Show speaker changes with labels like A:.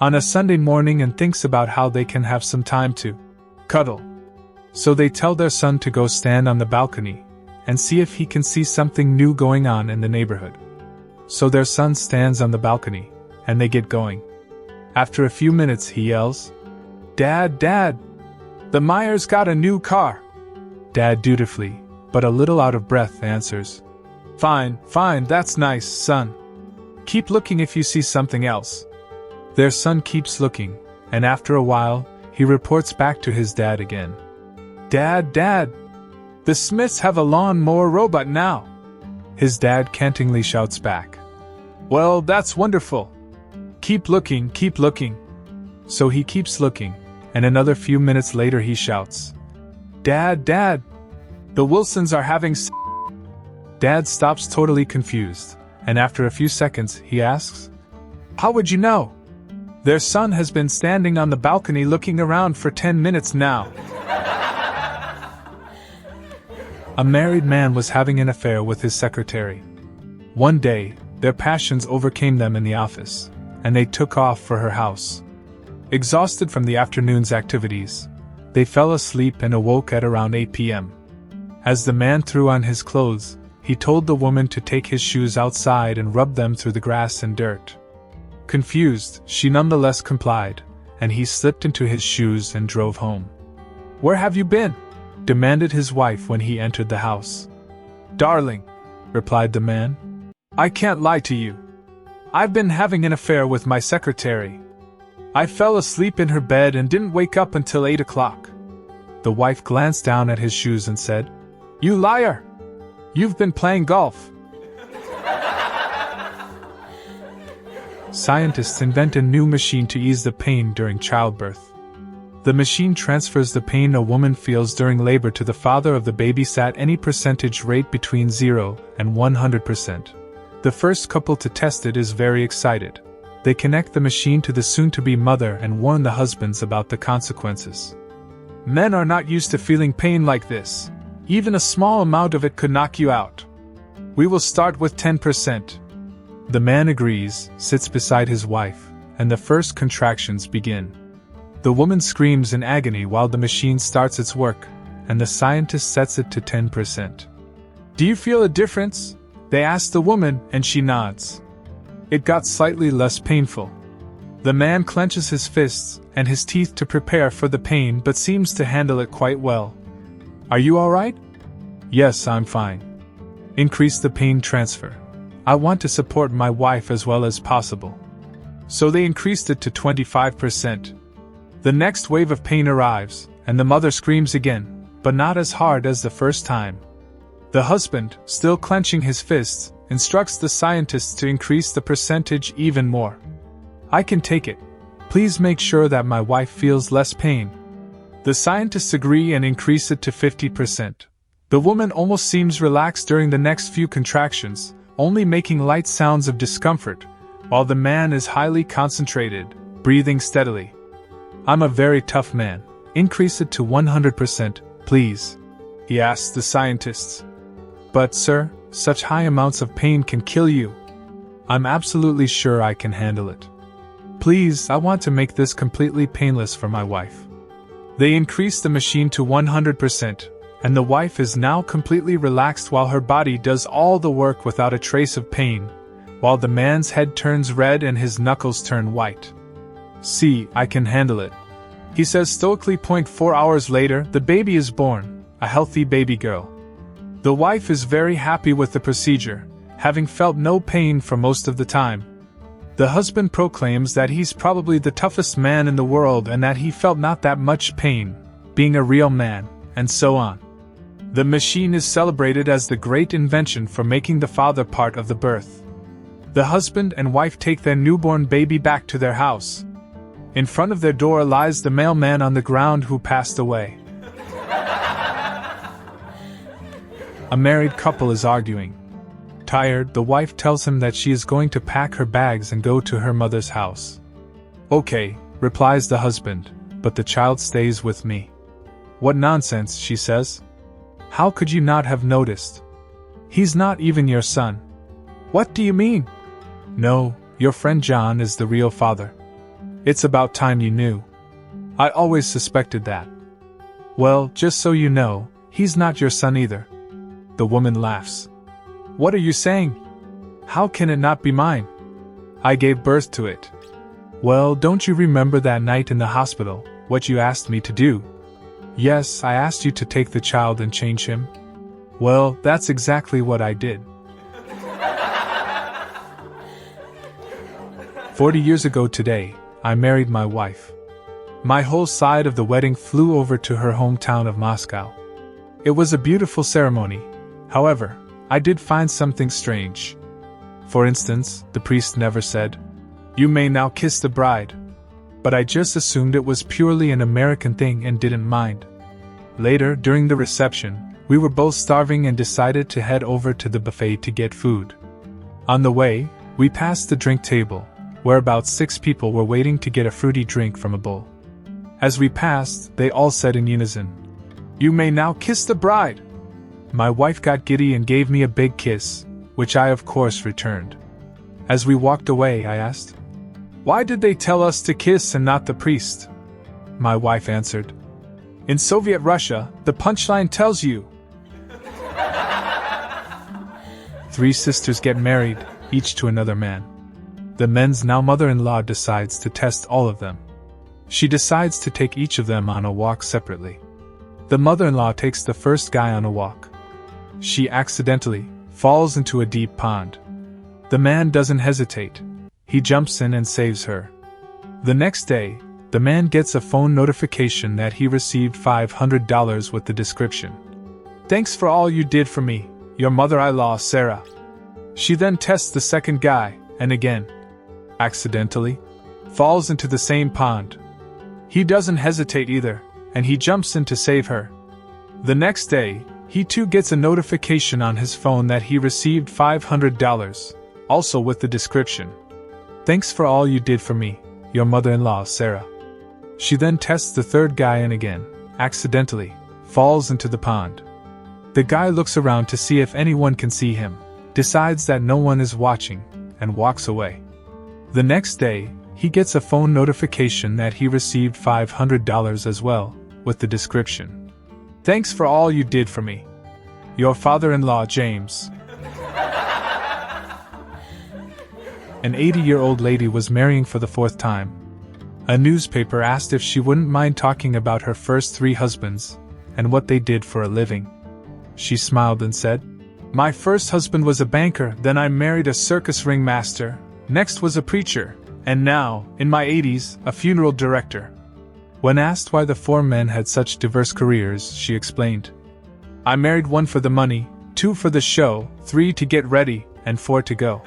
A: on a Sunday morning and thinks about how they can have some time to cuddle. So they tell their son to go stand on the balcony and see if he can see something new going on in the neighborhood. So their son stands on the balcony, and they get going. After a few minutes he yells, "Dad, Dad! The Myers got a new car!" Dad dutifully, but a little out of breath, answers, "Fine, fine, that's nice, son. Keep looking if you see something else." Their son keeps looking, and after a while, he reports back to his dad again. "Dad, Dad! The Smiths have a lawn-mower robot now!" His dad cantingly shouts back, "Well, that's wonderful. Keep looking, keep looking." So he keeps looking, and another few minutes later he shouts, "Dad, Dad! The Wilsons are having s-" Dad stops totally confused, and after a few seconds he asks, "How would you know?" Their son has been standing on the balcony looking around for 10 minutes now. A married man was having an affair with his secretary. One day, their passions overcame them in the office, and they took off for her house. Exhausted from the afternoon's activities, they fell asleep and awoke at around 8 p.m. As the man threw on his clothes, he told the woman to take his shoes outside and rub them through the grass and dirt. Confused, she nonetheless complied, and he slipped into his shoes and drove home. "Where have you been?" demanded his wife when he entered the house. "Darling," replied the man, "I can't lie to you. I've been having an affair with my secretary. I fell asleep in her bed and didn't wake up until 8 o'clock. The wife glanced down at his shoes and said, "You liar! You've been playing golf." Scientists invent a new machine to ease the pain during childbirth. The machine transfers the pain a woman feels during labor to the father of the baby at any percentage rate between 0 and 100%. The first couple to test it is very excited. They connect the machine to the soon-to-be mother and warn the husbands about the consequences. "Men are not used to feeling pain like this. Even a small amount of it could knock you out. We will start with 10%. The man agrees, sits beside his wife, and the first contractions begin. The woman screams in agony while the machine starts its work, and the scientist sets it to 10%. "Do you feel a difference?" they ask the woman, and she nods. It got slightly less painful. The man clenches his fists and his teeth to prepare for the pain but seems to handle it quite well. "Are you all right?" "Yes, I'm fine." "Increase the pain transfer. I want to support my wife as well as possible." So they increased it to 25%. The next wave of pain arrives, and the mother screams again, but not as hard as the first time. The husband, still clenching his fists, instructs the scientists to increase the percentage even more. "I can take it. Please make sure that my wife feels less pain." The scientists agree and increase it to 50%. The woman almost seems relaxed during the next few contractions, only making light sounds of discomfort, while the man is highly concentrated, breathing steadily. "I'm a very tough man. Increase it to 100%, please," he asks the scientists. "But, sir, such high amounts of pain can kill you." "I'm absolutely sure I can handle it. Please, I want to make this completely painless for my wife." They increase the machine to 100%, and the wife is now completely relaxed while her body does all the work without a trace of pain, while the man's head turns red and his knuckles turn white. "See, I can handle it," he says stoically. 4 hours later, the baby is born, a healthy baby girl. The wife is very happy with the procedure, having felt no pain for most of the time. The husband proclaims that he's probably the toughest man in the world and that he felt not that much pain, being a real man, and so on. The machine is celebrated as the great invention for making the father part of the birth. The husband and wife take their newborn baby back to their house. In front of their door lies the mailman on the ground who passed away. A married couple is arguing. Tired, the wife tells him that she is going to pack her bags and go to her mother's house. "Okay," replies the husband, "but the child stays with me." "What nonsense," she says. "How could you not have noticed? He's not even your son." "What do you mean?" "No, your friend John is the real father." It's about time you knew. I always suspected that. Well, just so you know, he's not your son either. The woman laughs. What are you saying? How can it not be mine? I gave birth to it. Well, don't you remember that night in the hospital, what you asked me to do? Yes, I asked you to take the child and change him. Well, that's exactly what I did. 40 years ago today, I married my wife. My whole side of the wedding flew over to her hometown of Moscow. It was a beautiful ceremony. However, I did find something strange. For instance, the priest never said, "You may now kiss the bride." But I just assumed it was purely an American thing and didn't mind. Later, during the reception, we were both starving and decided to head over to the buffet to get food. On the way, we passed the drink table, where about 6 people were waiting to get a fruity drink from a bowl. As we passed, they all said in unison, "You may now kiss the bride." My wife got giddy and gave me a big kiss, which I of course returned. As we walked away, I asked, "Why did they tell us to kiss and not the priest?" My wife answered, "In Soviet Russia, the punchline tells you." 3 sisters get married, each to another man. The men's now mother-in-law decides to test all of them. She decides to take each of them on a walk separately. The mother-in-law takes the first guy on a walk. She accidentally falls into a deep pond. The man doesn't hesitate. He jumps in and saves her. The next day, the man gets a phone notification that he received $500 with the description, "Thanks for all you did for me, your mother-in-law Sarah." She then tests the second guy, and again, accidentally, falls into the same pond. He doesn't hesitate either, and he jumps in to save her. The next day, he too gets a notification on his phone that he received $500, also with the description, "Thanks for all you did for me, your mother-in-law Sarah." She then tests the third guy and again, accidentally, falls into the pond. The guy looks around to see if anyone can see him, decides that no one is watching, and walks away. The next day, he gets a phone notification that he received $500 as well, with the description, "Thanks for all you did for me, your father-in-law James." An 80-year-old lady was marrying for the 4th time. A newspaper asked if she wouldn't mind talking about her first 3 husbands, and what they did for a living. She smiled and said, "My first husband was a banker, then I married a circus ringmaster, next was a preacher, and now, in my 80s, a funeral director." When asked why the 4 men had such diverse careers, she explained, "I married 1 for the money, 2 for the show, 3 to get ready, and 4 to go."